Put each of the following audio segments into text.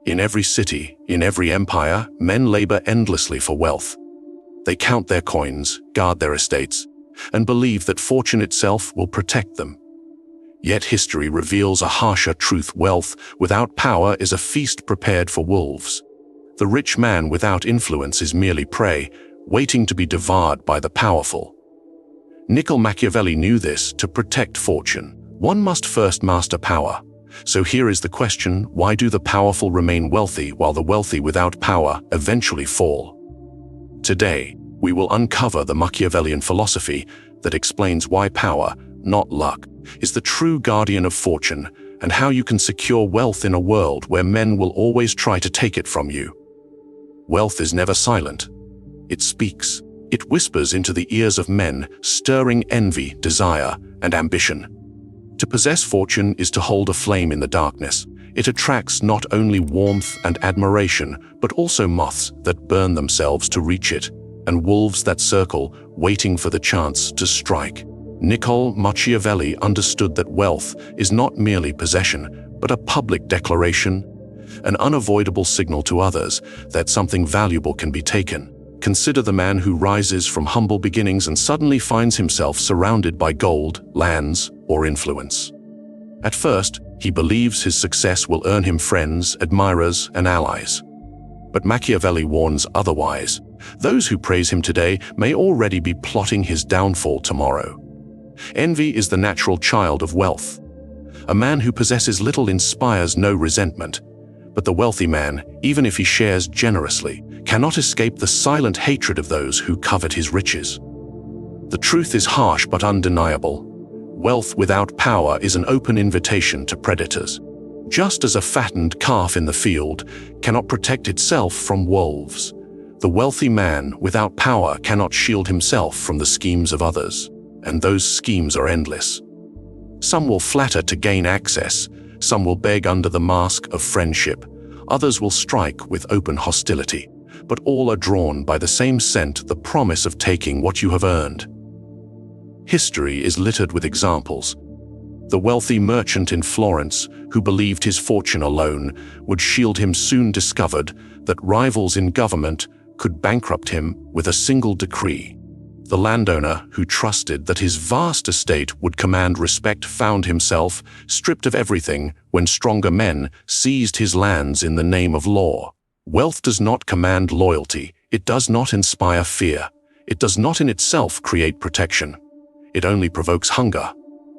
In every city, in every empire, men labor endlessly for wealth. They count their coins, guard their estates, and believe that fortune itself will protect them. Yet history reveals a harsher truth: wealth without power is a feast prepared for wolves. The rich man without influence is merely prey, waiting to be devoured by the powerful. Niccolò Machiavelli knew this. To protect fortune, one must first master power. So here is the question: why do the powerful remain wealthy while the wealthy without power eventually fall? Today, we will uncover the Machiavellian philosophy that explains why power, not luck, is the true guardian of fortune, and how you can secure wealth in a world where men will always try to take it from you. Wealth is never silent. It speaks. It whispers into the ears of men, stirring envy, desire, and ambition. To possess fortune is to hold a flame in the darkness. It attracts not only warmth and admiration, but also moths that burn themselves to reach it, and wolves that circle, waiting for the chance to strike. Niccolò Machiavelli understood that wealth is not merely possession, but a public declaration, an unavoidable signal to others that something valuable can be taken. Consider the man who rises from humble beginnings and suddenly finds himself surrounded by gold, lands, or influence. At first, he believes his success will earn him friends, admirers, and allies. But Machiavelli warns otherwise. Those who praise him today may already be plotting his downfall tomorrow. Envy is the natural child of wealth. A man who possesses little inspires no resentment, but the wealthy man, even if he shares generously, cannot escape the silent hatred of those who covet his riches. The truth is harsh but undeniable. Wealth without power is an open invitation to predators. Just as a fattened calf in the field cannot protect itself from wolves, the wealthy man without power cannot shield himself from the schemes of others, and those schemes are endless. Some will flatter to gain access, some will beg under the mask of friendship, others will strike with open hostility, but all are drawn by the same scent, the promise of taking what you have earned. History is littered with examples. The wealthy merchant in Florence, who believed his fortune alone would shield him, soon discovered that rivals in government could bankrupt him with a single decree. The landowner, who trusted that his vast estate would command respect, found himself stripped of everything when stronger men seized his lands in the name of law. Wealth does not command loyalty. It does not inspire fear. It does not in itself create protection. It only provokes hunger.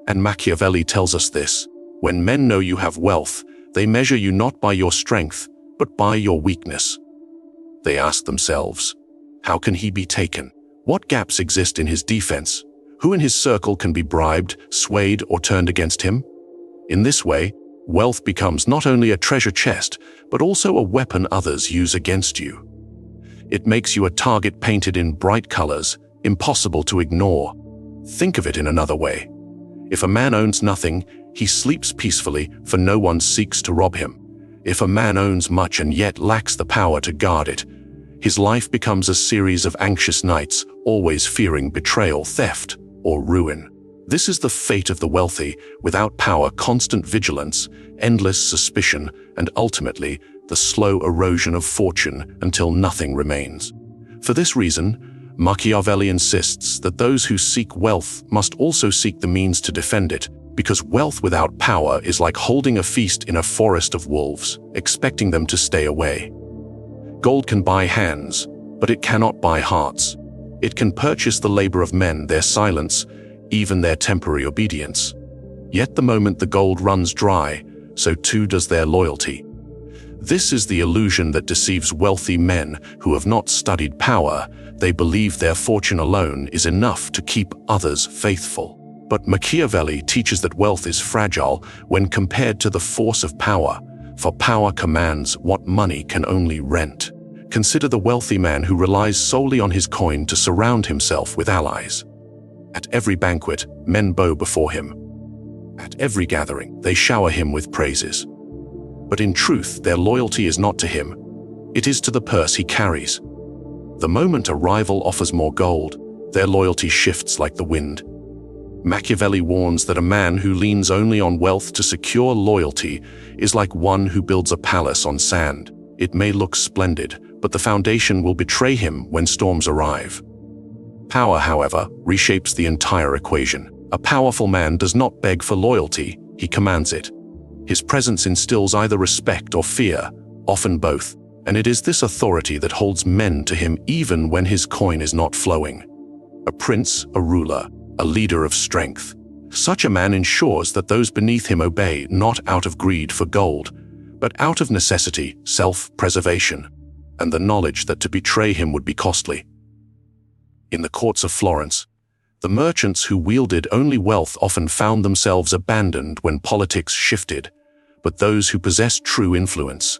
And Machiavelli tells us this: when men know you have wealth, they measure you not by your strength, but by your weakness. They ask themselves, how can he be taken? What gaps exist in his defense? Who in his circle can be bribed, swayed, or turned against him? In this way, wealth becomes not only a treasure chest, but also a weapon others use against you. It makes you a target painted in bright colors, impossible to ignore. Think of it in another way. If a man owns nothing, he sleeps peacefully, for no one seeks to rob him. If a man owns much and yet lacks the power to guard it, his life becomes a series of anxious nights, always fearing betrayal, theft, or ruin. This is the fate of the wealthy: without power, constant vigilance, endless suspicion, and ultimately, the slow erosion of fortune until nothing remains. For this reason, Machiavelli insists that those who seek wealth must also seek the means to defend it, because wealth without power is like holding a feast in a forest of wolves, expecting them to stay away. Gold can buy hands, but it cannot buy hearts. It can purchase the labor of men, their silence, even their temporary obedience. Yet the moment the gold runs dry, so too does their loyalty. This is the illusion that deceives wealthy men who have not studied power. They believe their fortune alone is enough to keep others faithful. But Machiavelli teaches that wealth is fragile when compared to the force of power, for power commands what money can only rent. Consider the wealthy man who relies solely on his coin to surround himself with allies. At every banquet, men bow before him. At every gathering, they shower him with praises. But in truth, their loyalty is not to him. It is to the purse he carries. The moment a rival offers more gold, their loyalty shifts like the wind. Machiavelli warns that a man who leans only on wealth to secure loyalty is like one who builds a palace on sand. It may look splendid, but the foundation will betray him when storms arrive. Power, however, reshapes the entire equation. A powerful man does not beg for loyalty, he commands it. His presence instills either respect or fear, often both, and it is this authority that holds men to him even when his coin is not flowing. A prince, a ruler, a leader of strength. Such a man ensures that those beneath him obey not out of greed for gold, but out of necessity, self-preservation, and the knowledge that to betray him would be costly. In the courts of Florence, the merchants who wielded only wealth often found themselves abandoned when politics shifted, but those who possessed true influence,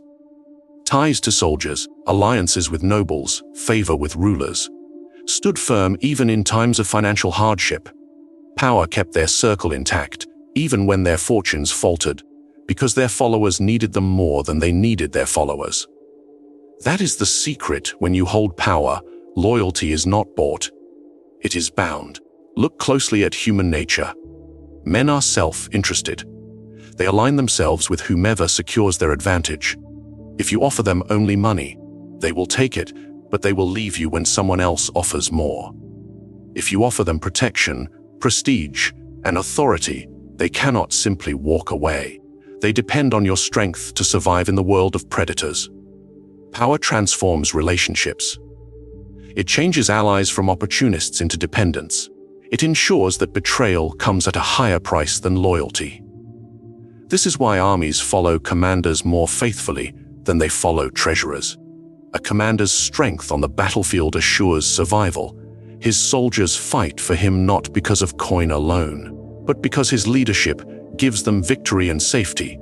ties to soldiers, alliances with nobles, favor with rulers, stood firm even in times of financial hardship. Power kept their circle intact, even when their fortunes faltered, because their followers needed them more than they needed their followers. That is the secret. When you hold power, loyalty is not bought. It is bound. Look closely at human nature. Men are self-interested. They align themselves with whomever secures their advantage. If you offer them only money, they will take it, but they will leave you when someone else offers more. If you offer them protection, prestige, and authority, they cannot simply walk away. They depend on your strength to survive in the world of predators. Power transforms relationships. It changes allies from opportunists into dependents. It ensures that betrayal comes at a higher price than loyalty. This is why armies follow commanders more faithfully than they follow treasurers. A commander's strength on the battlefield assures survival. His soldiers fight for him not because of coin alone, but because his leadership gives them victory and safety.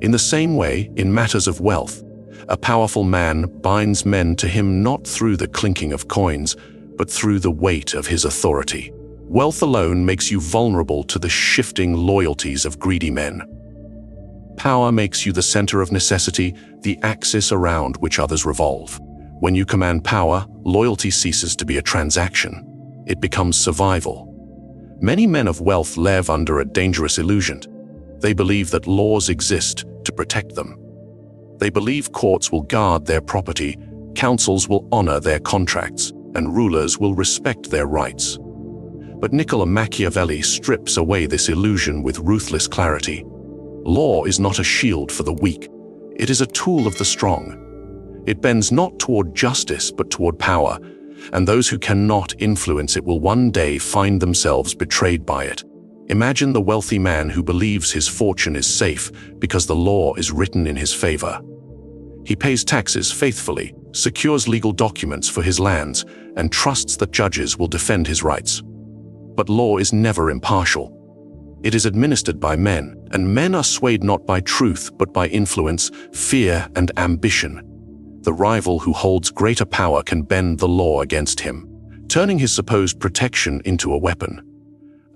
In the same way, in matters of wealth, a powerful man binds men to him not through the clinking of coins, but through the weight of his authority. Wealth alone makes you vulnerable to the shifting loyalties of greedy men. Power makes you the center of necessity, the axis around which others revolve. When you command power, loyalty ceases to be a transaction. It becomes survival. Many men of wealth live under a dangerous illusion. They believe that laws exist to protect them. They believe courts will guard their property, councils will honor their contracts, and rulers will respect their rights. But Niccolò Machiavelli strips away this illusion with ruthless clarity. Law is not a shield for the weak. It is a tool of the strong. It bends not toward justice but toward power, and those who cannot influence it will one day find themselves betrayed by it. Imagine the wealthy man who believes his fortune is safe because the law is written in his favor. He pays taxes faithfully, secures legal documents for his lands, and trusts that judges will defend his rights. But law is never impartial. It is administered by men, and men are swayed not by truth but by influence, fear, and ambition. The rival who holds greater power can bend the law against him, turning his supposed protection into a weapon.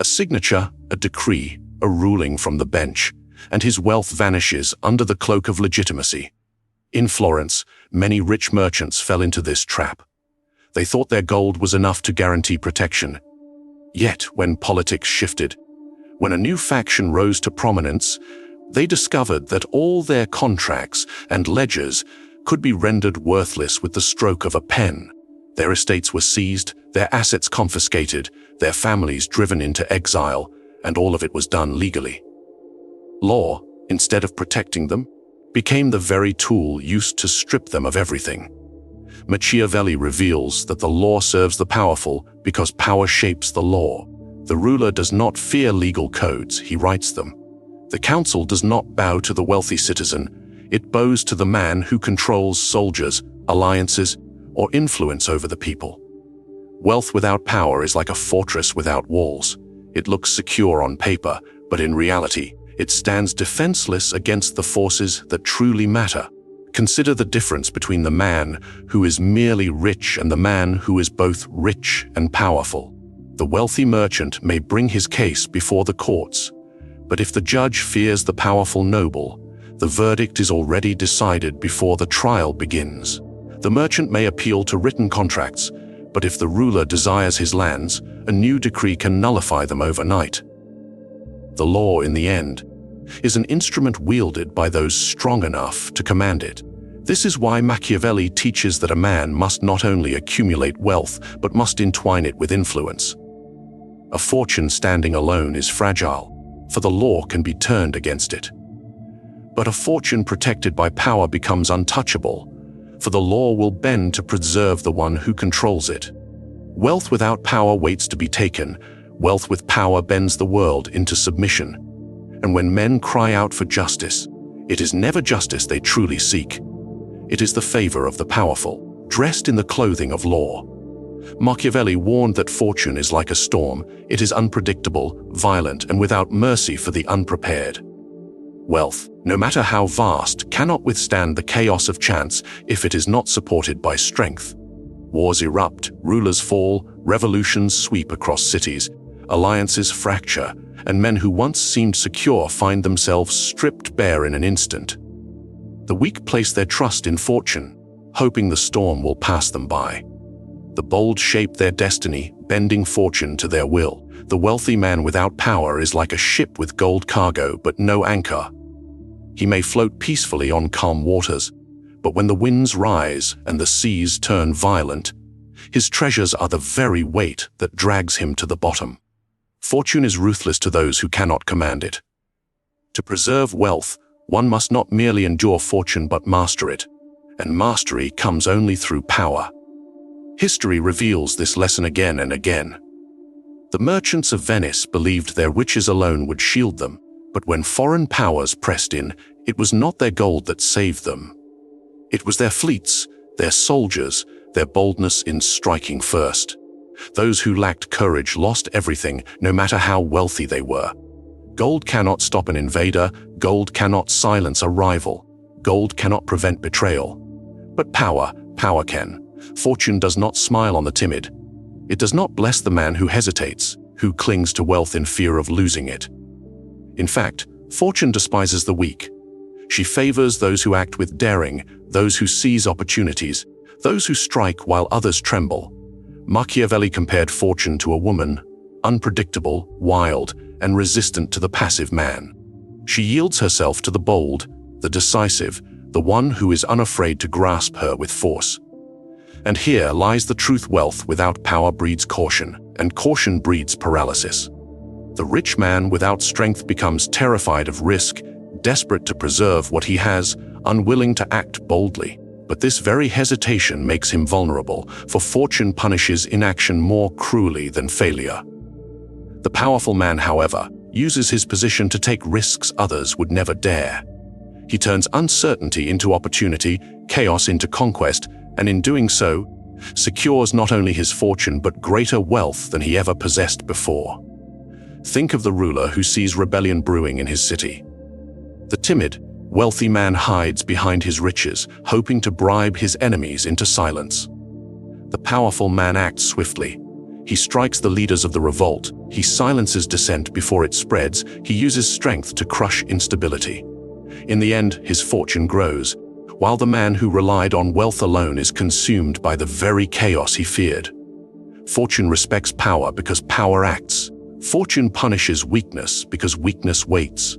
A signature, a decree, a ruling from the bench, and his wealth vanishes under the cloak of legitimacy. In Florence, many rich merchants fell into this trap. They thought their gold was enough to guarantee protection. Yet, when politics shifted, when a new faction rose to prominence, they discovered that all their contracts and ledgers could be rendered worthless with the stroke of a pen. Their estates were seized, their assets confiscated, their families driven into exile, and all of it was done legally. Law, instead of protecting them, became the very tool used to strip them of everything. Machiavelli reveals that the law serves the powerful because power shapes the law. The ruler does not fear legal codes, he writes them. The council does not bow to the wealthy citizen, it bows to the man who controls soldiers, alliances, or influence over the people. Wealth without power is like a fortress without walls. It looks secure on paper, but in reality, it stands defenseless against the forces that truly matter. Consider the difference between the man who is merely rich and the man who is both rich and powerful. The wealthy merchant may bring his case before the courts, but if the judge fears the powerful noble, the verdict is already decided before the trial begins. The merchant may appeal to written contracts, But if the ruler desires his lands, a new decree can nullify them overnight. The law, in the end, is an instrument wielded by those strong enough to command it. This is why Machiavelli teaches that a man must not only accumulate wealth, but must entwine it with influence. A fortune standing alone is fragile, for the law can be turned against it. But a fortune protected by power becomes untouchable, for the law will bend to preserve the one who controls it. Wealth without power waits to be taken. Wealth with power bends the world into submission. And when men cry out for justice, it is never justice they truly seek. It is the favor of the powerful, dressed in the clothing of law. Machiavelli warned that fortune is like a storm. It is unpredictable, violent, and without mercy for the unprepared. Wealth, no matter how vast, cannot withstand the chaos of chance if it is not supported by strength. Wars erupt, rulers fall, revolutions sweep across cities, alliances fracture, and men who once seemed secure find themselves stripped bare in an instant. The weak place their trust in fortune, hoping the storm will pass them by. The bold shape their destiny, bending fortune to their will. The wealthy man without power is like a ship with gold cargo but no anchor. He may float peacefully on calm waters, but when the winds rise and the seas turn violent, his treasures are the very weight that drags him to the bottom. Fortune is ruthless to those who cannot command it. To preserve wealth, one must not merely endure fortune but master it, and mastery comes only through power. History reveals this lesson again and again. The merchants of Venice believed their riches alone would shield them, but when foreign powers pressed in, it was not their gold that saved them. It was their fleets, their soldiers, their boldness in striking first. Those who lacked courage lost everything, no matter how wealthy they were. Gold cannot stop an invader, gold cannot silence a rival, gold cannot prevent betrayal. But power can. Fortune does not smile on the timid. It does not bless the man who hesitates, who clings to wealth in fear of losing it. In fact, fortune despises the weak. She favors those who act with daring, those who seize opportunities, those who strike while others tremble. Machiavelli compared fortune to a woman, unpredictable, wild, and resistant to the passive man. She yields herself to the bold, the decisive, the one who is unafraid to grasp her with force. And here lies the truth: wealth without power breeds caution, and caution breeds paralysis. The rich man without strength becomes terrified of risk, desperate to preserve what he has, unwilling to act boldly. But this very hesitation makes him vulnerable, for fortune punishes inaction more cruelly than failure. The powerful man, however, uses his position to take risks others would never dare. He turns uncertainty into opportunity, chaos into conquest, and in doing so, secures not only his fortune but greater wealth than he ever possessed before. Think of the ruler who sees rebellion brewing in his city. The timid, wealthy man hides behind his riches, hoping to bribe his enemies into silence. The powerful man acts swiftly. He strikes the leaders of the revolt. He silences dissent before it spreads. He uses strength to crush instability. In the end, his fortune grows, while the man who relied on wealth alone is consumed by the very chaos he feared. Fortune respects power because power acts. Fortune punishes weakness because weakness waits.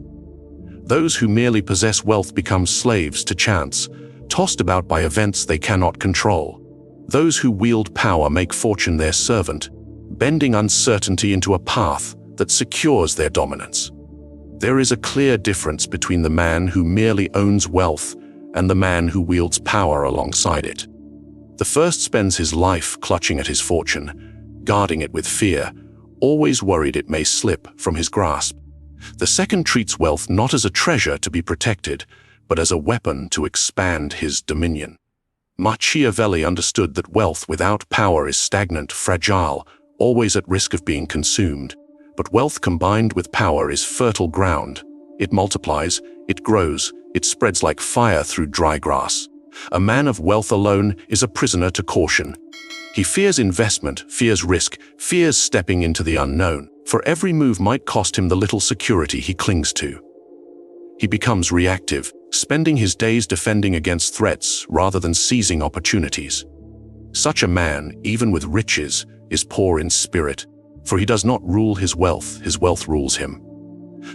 Those who merely possess wealth become slaves to chance, tossed about by events they cannot control. Those who wield power make fortune their servant, bending uncertainty into a path that secures their dominance. There is a clear difference between the man who merely owns wealth and the man who wields power alongside it. The first spends his life clutching at his fortune, guarding it with fear, always worried it may slip from his grasp. The second treats wealth not as a treasure to be protected, but as a weapon to expand his dominion. Machiavelli understood that wealth without power is stagnant, fragile, always at risk of being consumed. But wealth combined with power is fertile ground. It multiplies, it grows, it spreads like fire through dry grass. A man of wealth alone is a prisoner to caution. He fears investment, fears risk, fears stepping into the unknown, for every move might cost him the little security he clings to. He becomes reactive, spending his days defending against threats rather than seizing opportunities. Such a man, even with riches, is poor in spirit, for he does not rule his wealth rules him.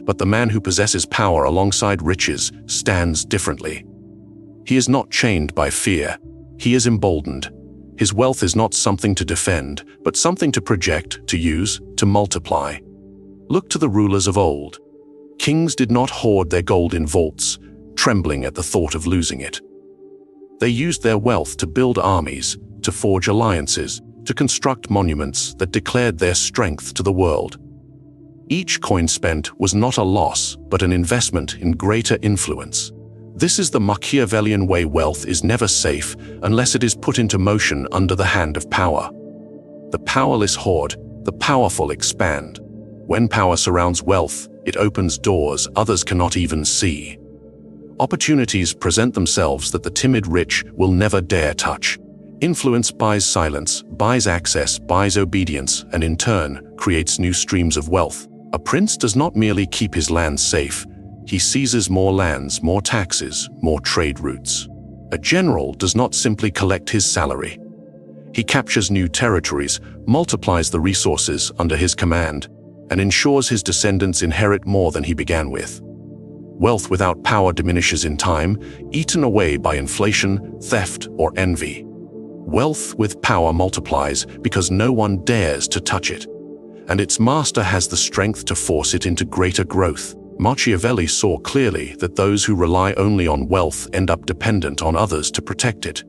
But the man who possesses power alongside riches stands differently. He is not chained by fear, he is emboldened. His wealth is not something to defend, but something to project, to use, to multiply. Look to the rulers of old. Kings did not hoard their gold in vaults, trembling at the thought of losing it. They used their wealth to build armies, to forge alliances, to construct monuments that declared their strength to the world. Each coin spent was not a loss, but an investment in greater influence. This is the Machiavellian way. Wealth is never safe unless it is put into motion under the hand of power. The powerless hoard, the powerful expand. When power surrounds wealth, it opens doors others cannot even see. Opportunities present themselves that the timid rich will never dare touch. Influence buys silence, buys access, buys obedience, and in turn creates new streams of wealth. A prince does not merely keep his lands safe, he seizes more lands, more taxes, more trade routes. A general does not simply collect his salary. He captures new territories, multiplies the resources under his command, and ensures his descendants inherit more than he began with. Wealth without power diminishes in time, eaten away by inflation, theft, or envy. Wealth with power multiplies because no one dares to touch it, and its master has the strength to force it into greater growth. Machiavelli saw clearly that those who rely only on wealth end up dependent on others to protect it.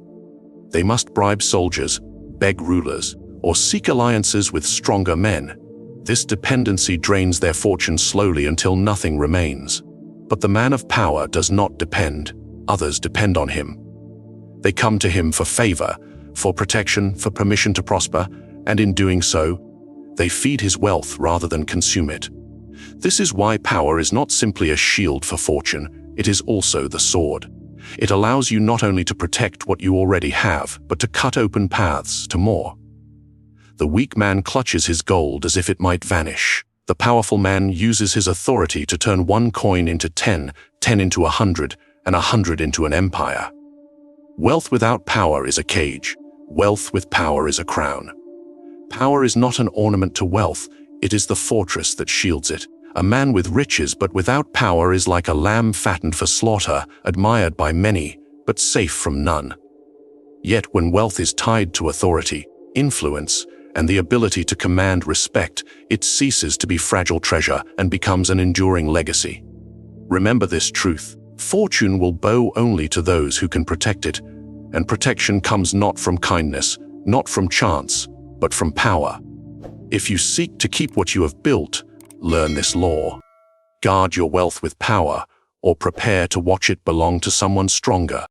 They must bribe soldiers, beg rulers, or seek alliances with stronger men. This dependency drains their fortune slowly until nothing remains. But the man of power does not depend, others depend on him. They come to him for favor, for protection, for permission to prosper, and in doing so, they feed his wealth rather than consume it. This is why power is not simply a shield for fortune, it is also the sword. It allows you not only to protect what you already have, but to cut open paths to more. The weak man clutches his gold as if it might vanish. The powerful man uses his authority to turn one coin into 10, 10 into 100, and 100 into an empire. Wealth without power is a cage. Wealth with power is a crown. Power is not an ornament to wealth, it is the fortress that shields it. A man with riches but without power is like a lamb fattened for slaughter, admired by many, but safe from none. Yet when wealth is tied to authority, influence, and the ability to command respect, it ceases to be fragile treasure and becomes an enduring legacy. Remember this truth: fortune will bow only to those who can protect it, and protection comes not from kindness, not from chance, but from power. If you seek to keep what you have built, learn this law. Guard your wealth with power, or prepare to watch it belong to someone stronger.